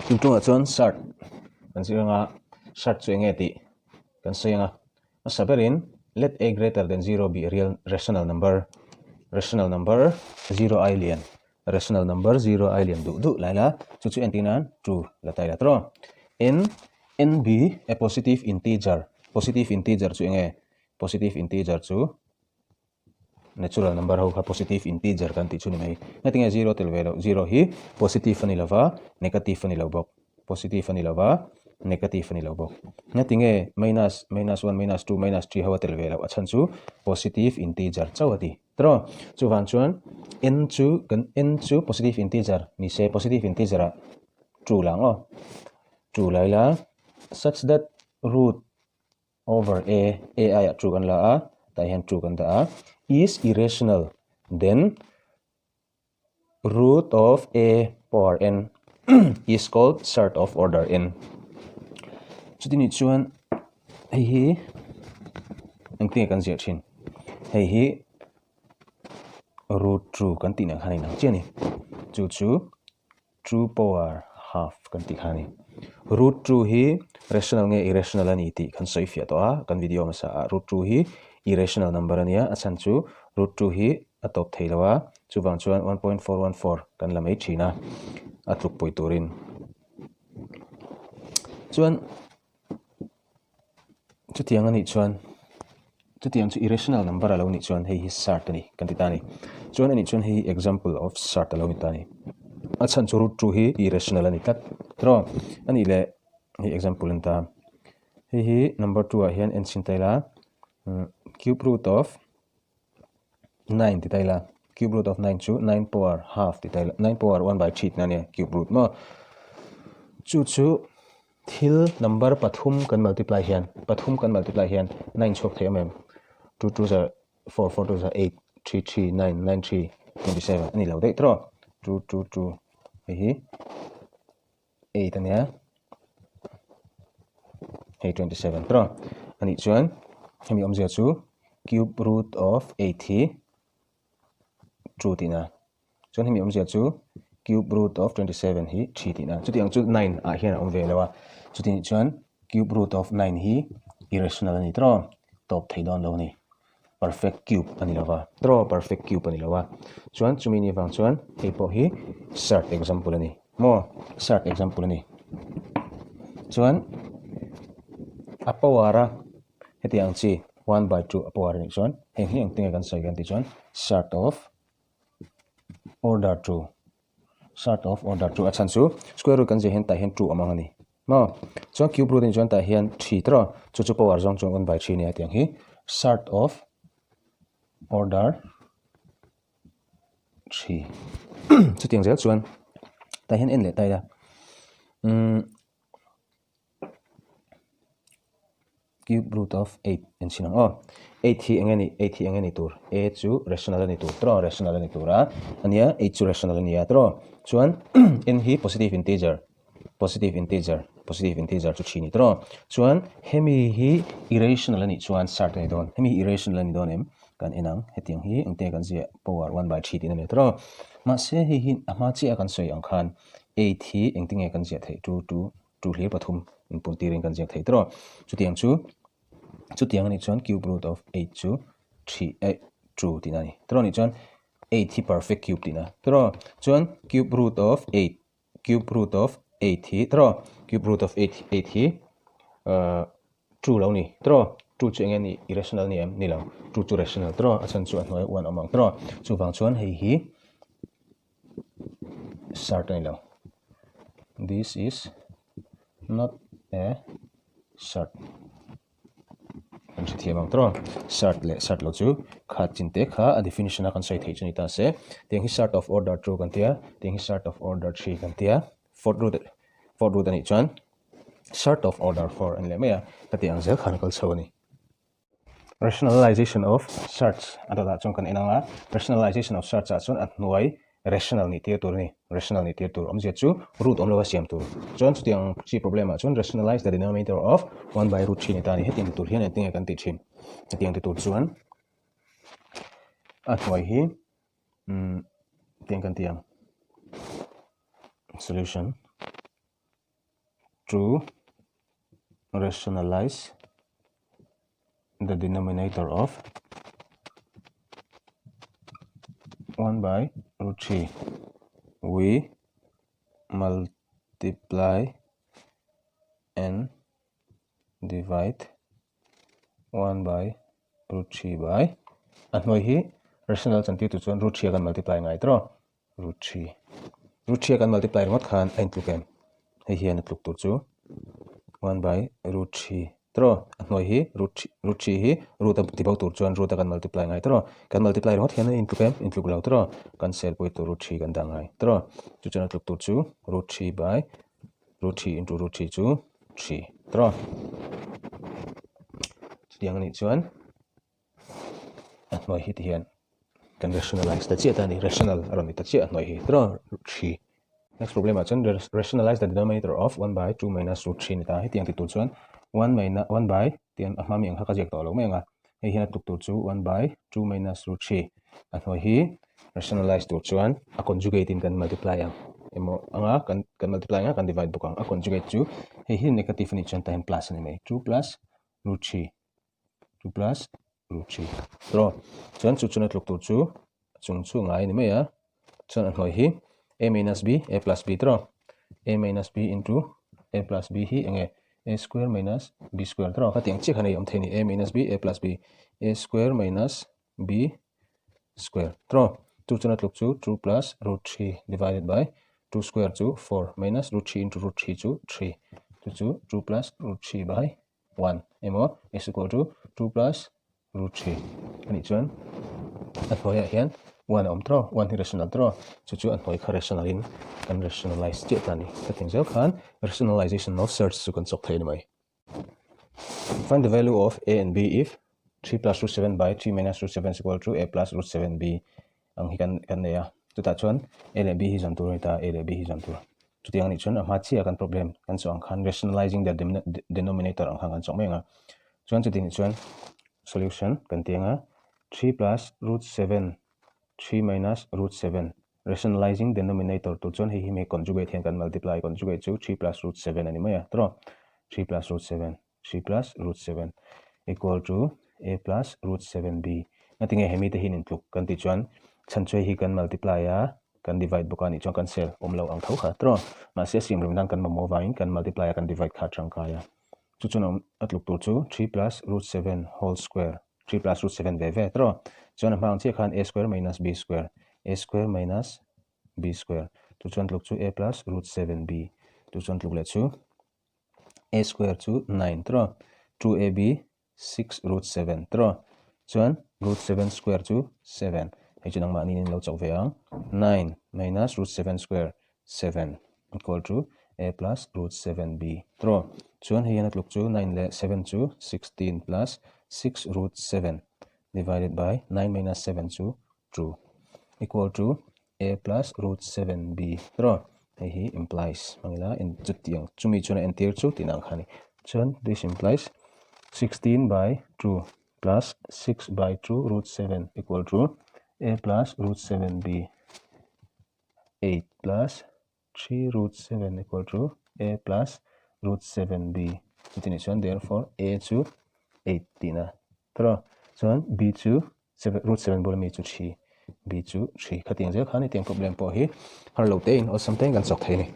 Chúng tôi chuan start kan sira nga start chu nge ti kan sayanga saberin let a greater than 0 be a real rational number 0 alien rational number 0 alien du laila chu entinan true la tai la tro n be a positive integer chu nge positive integer chu natural number ho positive integer kan ti chu ni mai natinga 0 tel velo 0 hi positive ani lova negative ani lobok positive ani lova negative ani lobok natinge minus 1 minus 2 minus 3 hawa tel velo achan chu positive integer chawati tro chu van chuan n chu positive integer ni se positive integer a true lang o true laila such that root over a ai true kan la a tai han true kan da a is irrational, then root of a power n is called sort of order n. So tini chuan hi ang tinga kan zia thin hi root true kan ti nang hani nang chiani chu true power half kan ti khani root true hi rational nge irrational ani ti kan soi fia to a kan video ma sa root true hi irrational number ania achan chu root 2 hi atop theilawa chu wang chuan 1.414 kan lamai thina atluk poi turin chuan chu tiang ani chuan chu tiang chu irrational number alo ni chuan hei hi sort ani kan ti tani chuan ani chuan hei example of sort alo ni tani achan chu root 2 hi irrational ani tat tro ani le hi example anta hi number 2 a hian n sin taila cube root of 9 ti taila cube root of 9 chu 9 power half ti taila 9 power 1 by 3 na ne cube root mo chu thil number pathum kan multiply hian 9 chok thei amem 2 2 are 4 4 2 are 8 3 3 9 9 3 27 ani lo dei tro 2 2 2 hi 8 ania hey 27 tro ani chuan hemi omzia chu cube root of 8 hi true tina chuan hemi omzia chu cube root of 27 hi 3 tina chuti ang chu 9 a hian om ve lawa chuti chuan cube root of 9 hi irrational ani tro top thei don lo ni perfect cube ani lawa tro perfect cube ani lawa chuan chumi ni wang chuan hei po hi sort example ani mo sort example ani chuan apawara heti ang chi 1 by 2 apawara ni chuan hei hi ang tinga kan soi kan ti chuan sort of order 2 achan chu square root kan je hen ta hen 2 amang ani mo chuan cube root ni chuan ta hian 3 tro chu power jong 1 by 3 ni atiang hi sort of order 3 chu tiang zel chuan ta hian n le ta ya cube root of 8 en sinang 8 hi angani tur a chu rational ani tur tro rational ani tura ania 8 chu rational ani ya tro chuan n hi positive integer chu chini tro chuan hemi hi irrational ani chuan sort ani don hemi irrational ani don em kan enang hetiang hi angte kan zia power 1 by 3 tin ani tro ma se hi ama chi akan soi ang khan 8 hi engtinge kan zia thei 2 hlir pathum in pun tiring kan zia thei tro chu tiang ani chuan cube root of 8 chu 3 true tin ani tro ni chuan 8 hi perfect cube tina tro chuan cube root of 8 hi tro cube root of 8 hi true lo ni tro 2 chu engani irrational ni em ni lo 2 chu rational tro achan chu anhoi 1 amang tro chu wang chuan hei hi sort ani lo this is not a sort kan thi amang tro sort lo chu kha chinte kha a definition a kan sai thei chuni ta se teng hi sort of order 2 kan tia teng hi sort of order 3 kan tia fourth root ani chuan sort of order 4 an le maya tati ang zel khan kal chawani rationalization of sorts adala chung kan enanga rationalization of sorts a chun atnuai rational ni tir tur omzia chu root omlo siam tur chuan chu tiang chi problem a chun rationalize the denominator of 1 by root 3 ni tani hetin tur hian tinga kan ti thin tiang ti tur chuan atnuai hi tiang kan tiang solution to rationalize the denominator of 1 by root 3. We multiply and divide 1 by root 3 by and noi hi rational chanti tu chuan root 3 kan multiply ngai tro root 3 kan multiply ngot khan ain tu kem hei hian atluk tu chu 1 by root 3 tro and noi hi root 3 hi root tibo tur chuan root kan multiply ngai tro kan multiply ngot hian in tu kem in tluk lo tro kan sel poi tu root 3 kan dang ngai tro chu chuan atluk tu chu root 3 by root 3 into root 3 chu 3 tro yang ni chuan noi hi hian kan rationalize ta chi ta ni rational aron ta chi noi hi tro 3 next problem chuan rationalize the denominator of 1 by 2 minus root 3 ni ta hi tiang ti tu chuan 1 by tian a hma mi ang kha ka jek to lo me nga hei hian tuk tu chu 1 by 2 minus root 3 noi hi rationalize tu chuan a conjugate in kan multiply ang emo anga kan multiply nga kan divide bukang a conjugate chu hei hi negative ni chuan ta hen plus ni mai 2 plus root 3 2 plus root 3 tro chuan chu chuna tluk tu chu chung chu ngai ni mai a chuan an hoi hi a minus b a plus b tro a minus b into a plus b hi enge a square minus b square tro kha tiang chi khani om theni a minus b a plus b a square minus b square tro chu chuna tluk chu 2 plus root 3 divided by 2 square chu 4 minus root 3 into root 3 chu 3 chu 2 plus root 3 by 1 emo is equal to 2 plus root 3 ani chuan at hoya hian 1 om tro 1 rational tro chu an hoi kha rational in kan rationalize che tani ka ting zel khan rationalization of search chu kan chok thei mai find the value of a and b if 3 plus root 7 by 3 minus root 7 is equal to a plus root 7b ang hi kan ne ya chu ta chuan a le b hi jam tur ta a le b hi jam tur chu tiang ni chuan a ma chi kan problem kan chong khan rationalizing the denominator ang khan chong menga chuan chu ting chuan solution kan tianga 3 plus root 7 3 minus root 7 rationalizing denominator to chuan hi me conjugate hian kan multiply conjugate chu 3 plus root 7 ani maya tro 3 plus root 7 3 plus root 7 equal to a plus root 7b nothing a hemi te hin in tluk kan ti chuan chan choi hi kan multiply a kan divide bukani chuan kan sel omlo ang tho kha tro ma se sim rum dan kan mo vain kan multiply kan divide kha tang ka ya chu chun atluk tu chu 3 plus root 7 whole square 3 plus root 7 ve tro chuan a hmang chi khan a square minus b square minus b square chu chuan tluk chu a plus root 7b chu chuan tluk le chu a square chu 9 tro 2ab 6 root 7 tro chuan root 7 square chu 7 hei chu nang ma ni nin lo chau ve ang 9 minus root 7 square 7 equal to a plus root 7b tro chuan hi an tluk chu 9 le 7 chu 16 plus 6 root 7 divided by 9 minus 7 chu 2 equal to a plus root 7b tro hi implies mangila in chutiang chumi chuna enter chu tinang khani chuan this implies 16 by 2 plus 6 by 2 root 7 equal to a plus root 7b 8 plus 3 root 7 equal to a plus root 7b definition therefore a chu 8 tina tro chuan b chu root 7 bol mi chu 3 b chu 3 khating zel khani tiang problem po hi har lo te in or something kan chok thei ni